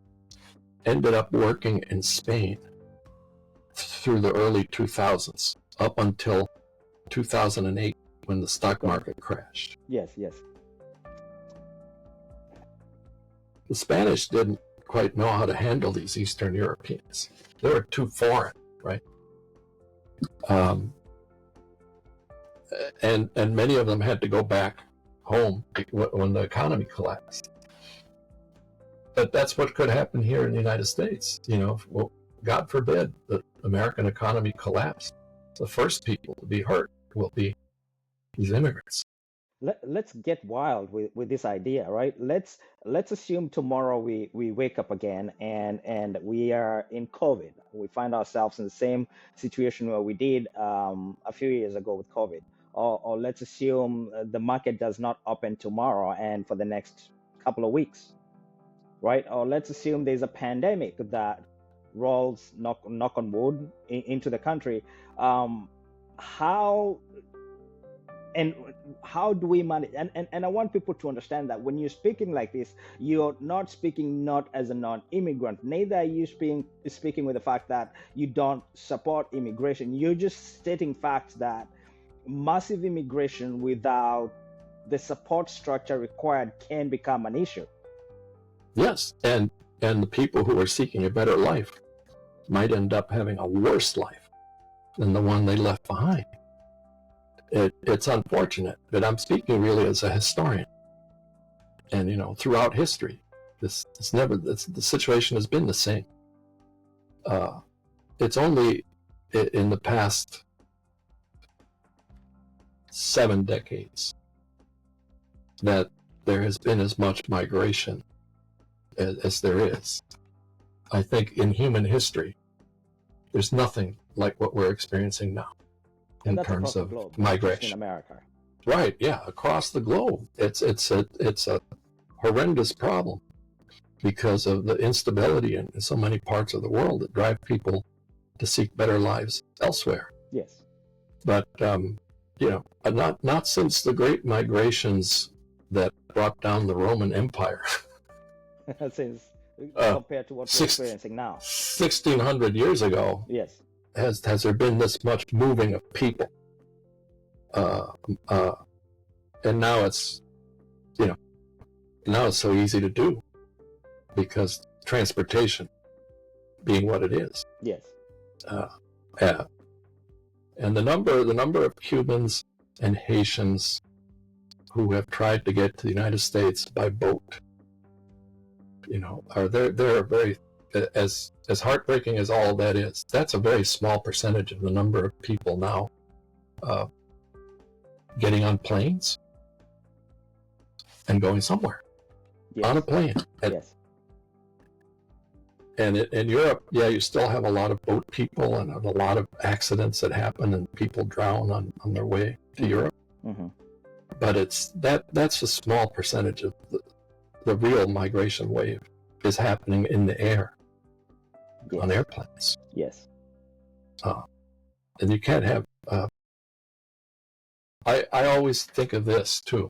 ended up working in Spain through the early 2000s, up until 2008 when the stock market crashed. Yes. The Spanish didn't quite know how to handle these Eastern Europeans. They were too foreign, right? And many of them had to go back home when the economy collapsed. But that's what could happen here in the United States. Well, God forbid the American economy collapse. The first people to be hurt will be these immigrants. Let's get wild with this idea, right? Let's assume tomorrow we wake up again and we are in COVID. We find ourselves in the same situation where we did a few years ago with COVID. Or let's assume the market does not open tomorrow and for the next couple of weeks, right? Or let's assume there's a pandemic that rolls, knock on wood, into the country. How do we manage? And I want people to understand that when you're speaking like this, you're not speaking not as a non-immigrant. Neither are you speaking with the fact that you don't support immigration. You're just stating facts that massive immigration without the support structure required can become an issue. Yes, and the people who are seeking a better life might end up having a worse life than the one they left behind. It's unfortunate, but I'm speaking really as a historian. And throughout history, the situation has been the same. It's only in the past 7 decades that there has been as much migration as there is. I think in human history, there's nothing like what we're experiencing now in terms of migration. In America. Right, yeah, across the globe. It's a horrendous problem because of the instability in so many parts of the world that drive people to seek better lives elsewhere. Yes. But not since the great migrations that brought down the Roman Empire. Since compared to what we're experiencing now. 1,600 years ago. Yes. Has there been this much moving of people? And now it's so easy to do. because transportation being what it is. Yes. Yeah. And the number of Cubans and Haitians who have tried to get to the United States by boat, are they're very, as heartbreaking as all that is, that's a very small percentage of the number of people now getting on planes and going somewhere. Yes. On a plane. Yes. And in Europe, yeah, you still have a lot of boat people and a lot of accidents that happen and people drown on their way to Europe. Mm-hmm. But that's a small percentage of the real migration wave is happening in the air. Yes. On airplanes. Yes. And you can't have I always think of this too,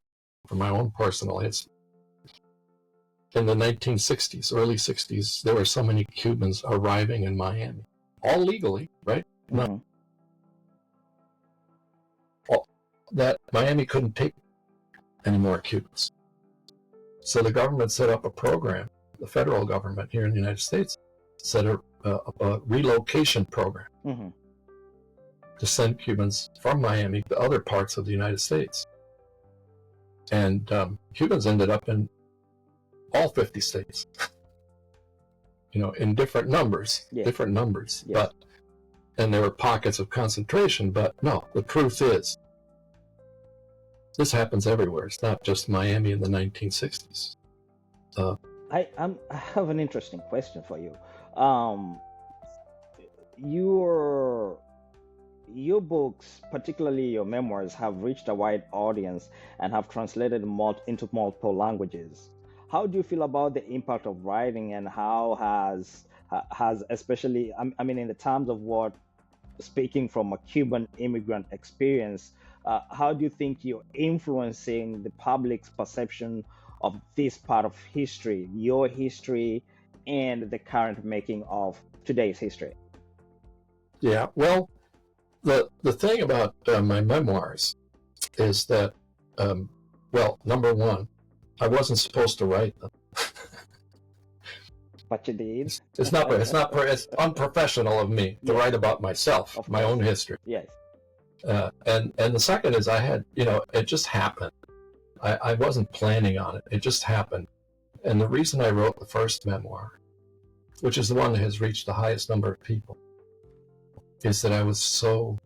from my own personal history. In the 1960s, early 60s, there were so many Cubans arriving in Miami, all legally, right? Mm-hmm. That Miami couldn't take any more Cubans. So the government set up a program, the federal government here in the United States set up a relocation program. Mm-hmm. To send Cubans from Miami to other parts of the United States. And Cubans ended up in all 50 states, in different numbers, Yes. Yes. And there were pockets of concentration, but no, the truth is, this happens everywhere. It's not just Miami in the 1960s. I have an interesting question for you. Your books, particularly your memoirs, have reached a wide audience and have translated into multiple languages. How do you feel about the impact of writing, and how has especially, I mean, in the terms of what, speaking from a Cuban immigrant experience, how do you think you're influencing the public's perception of this part of history, your history, and the current making of today's history? Yeah, well, the thing about my memoirs is that, number one, I wasn't supposed to write them. But you did. It's unprofessional of me to write about myself, my own history. Yes. And the second is I had, it just happened. I wasn't planning on it. It just happened. And the reason I wrote the first memoir, which is the one that has reached the highest number of people, is that I was so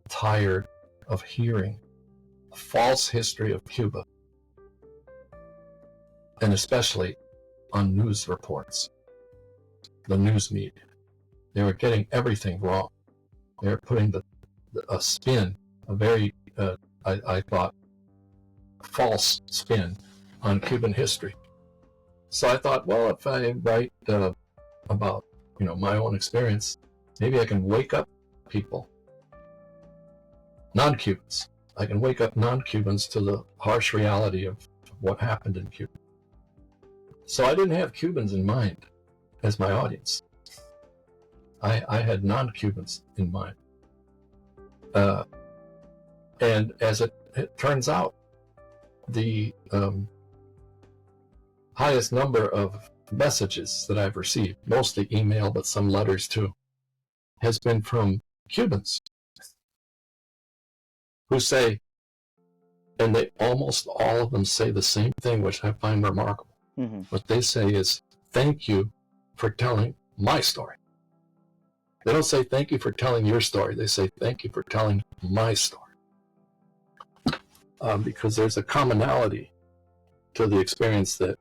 tired of hearing a false history of Cuba, and especially on news reports, the news media. They were getting everything wrong. They were putting a spin, a very, I thought, false spin on Cuban history. So I thought, well, if I write about, my own experience, maybe I can wake up people, non-Cubans. I can wake up non-Cubans to the harsh reality of what happened in Cuba. So I didn't have Cubans in mind as my audience. I had non-Cubans in mind. And as it turns out, the highest number of messages that I've received, mostly email, but some letters too, has been from Cubans who say, and they almost all of them say the same thing, which I find remarkable. Mm-hmm. What they say is, thank you for telling my story. They don't say thank you for telling your story. They say thank you for telling my story. Because there's a commonality to the experience that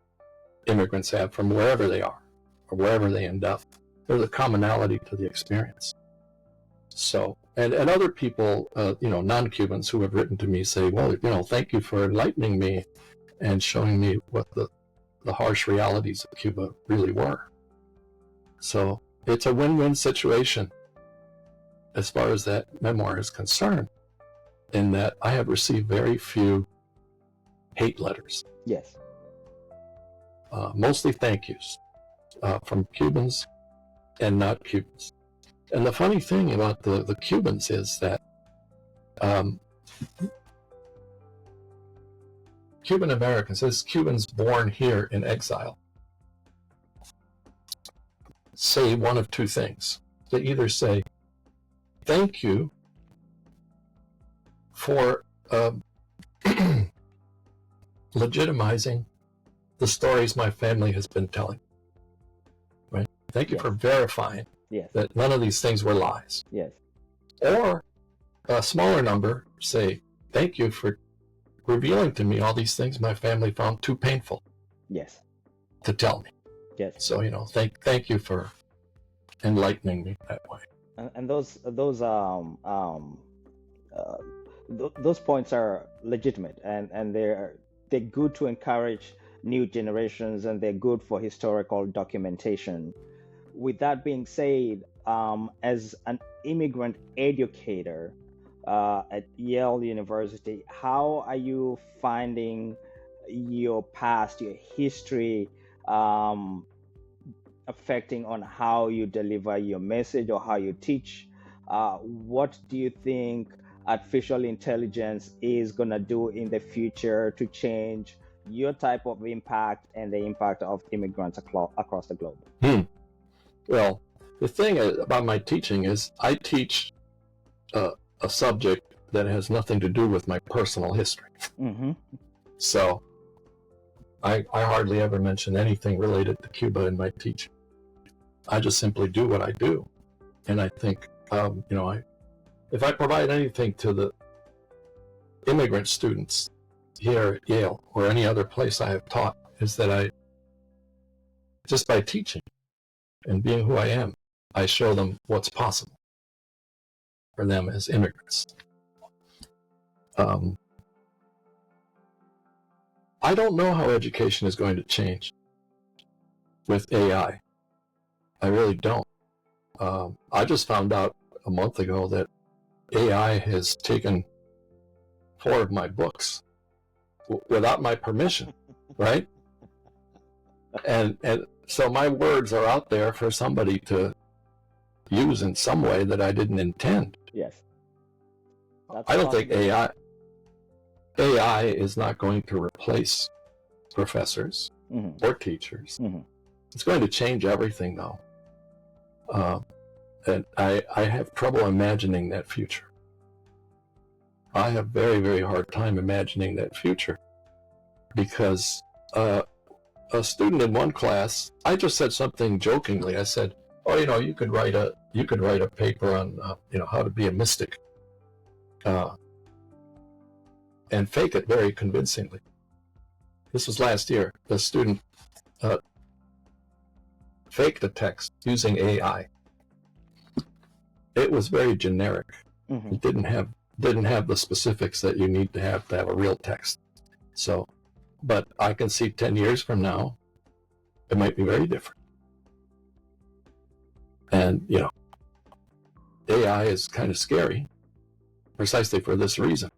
immigrants have from wherever they are or wherever they end up. There's a commonality to the experience. So, and other people, non-Cubans who have written to me say, well, thank you for enlightening me and showing me what the harsh realities of Cuba really were. So it's a win-win situation as far as that memoir is concerned, in that I have received very few hate letters. Yes. Mostly thank yous from Cubans and not Cubans. And the funny thing about the Cubans is that Cuban Americans, as Cubans born here in exile, say one of two things. They either say, thank you for legitimizing the stories my family has been telling. Right? Thank you Yes. for verifying Yes. that none of these things were lies. Yes. Or a smaller number say, thank you for revealing to me all these things my family found too painful Yes. to tell me. Yes. So, thank you for enlightening me that way. And those points are legitimate, and they're good to encourage new generations, and they're good for historical documentation. With that being said, as an immigrant educator at Yale University, how are you finding your past, your history, affecting on how you deliver your message or how you teach? What do you think artificial intelligence is going to do in the future to change your type of impact and the impact of immigrants across the globe? Well, the thing about my teaching is I teach a subject that has nothing to do with my personal history. Mm-hmm. So I hardly ever mention anything related to Cuba in my teaching. I just simply do what I do. And I think, if I provide anything to the immigrant students here at Yale or any other place I have taught, is that just by teaching and being who I am, I show them what's possible for them as immigrants. I don't know how education is going to change with AI. I really don't. I just found out a month ago that AI has taken 4 of my books without my permission, right? And so my words are out there for somebody to use in some way that I didn't intend. Yes. I don't think AI is not going to replace professors or teachers. It's going to change everything, though. And I have trouble imagining that future. I have very, very hard time imagining that future because a student in one class, I just said something jokingly. I said, "Oh, you could write a paper on how to be a mystic, and fake it very convincingly." This was last year. The student faked a text using AI. It was very generic. It didn't have the specifics that you need to have a real text. So, but I can see 10 years from now, it might be very different. And, AI is kind of scary precisely for this reason,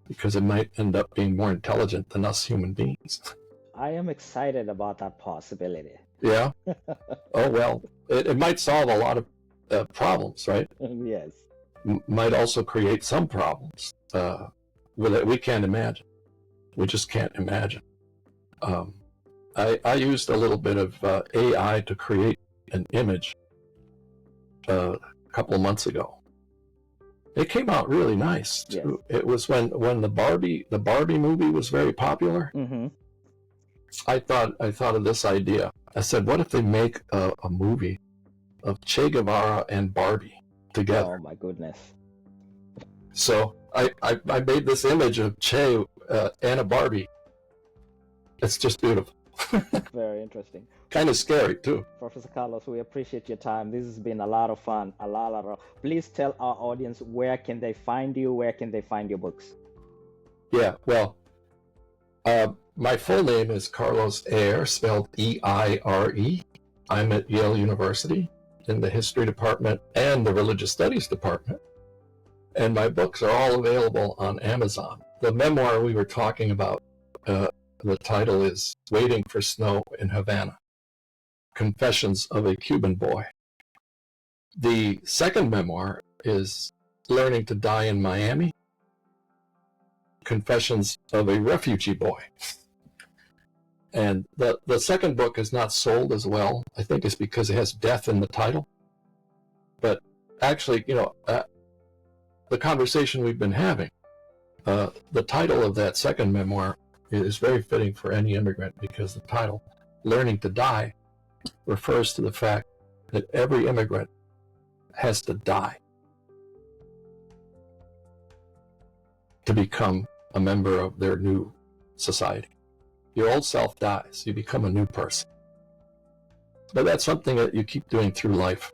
because it might end up being more intelligent than us human beings. I am excited about that possibility. Yeah. Oh, well, it might solve a lot of problems, right? Yes. Might also create some problems that we can't imagine. We just can't imagine. I used a little bit of AI to create an image a couple of months ago. It came out really nice too. Yes. It was when the Barbie movie was very popular. I thought of this idea. I said, what if they make a movie of Che Guevara and Barbie together? Oh my goodness. So I made this image of Che and a Barbie. It's just beautiful. Very interesting. Kind of scary too. Professor Carlos, we appreciate your time. This has been a lot of fun. Please tell our audience, where can they find you? Where can they find your books? Yeah, well, my full name is Carlos Eire, spelled E-I-R-E. I'm at Yale University in the History Department and the Religious Studies Department. And my books are all available on Amazon. The memoir we were talking about, the title is Waiting for Snow in Havana, Confessions of a Cuban Boy. The second memoir is Learning to Die in Miami, Confessions of a Refugee Boy. And the second book is not sold as well. I think it's because it has death in the title. But actually, the conversation we've been having, the title of that second memoir is very fitting for any immigrant, because the title, Learning to Die, refers to the fact that every immigrant has to die to become a member of their new society. Your old self dies, you become a new person. But that's something that you keep doing through life.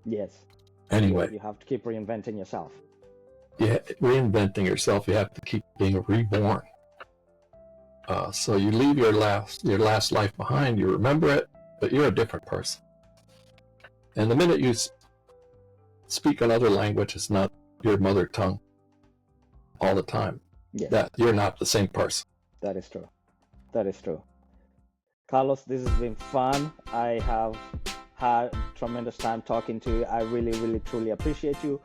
Yes. Anyway. You have to keep reinventing yourself. Yeah, reinventing yourself, you have to keep being reborn. So you leave your last life behind, you remember it, but you're a different person. And the minute you speak another language, it's not your mother tongue all the time. Yes. That you're not the same person. That is true. That is true. Carlos, this has been fun. I have had tremendous time talking to you. I really, really, truly appreciate you.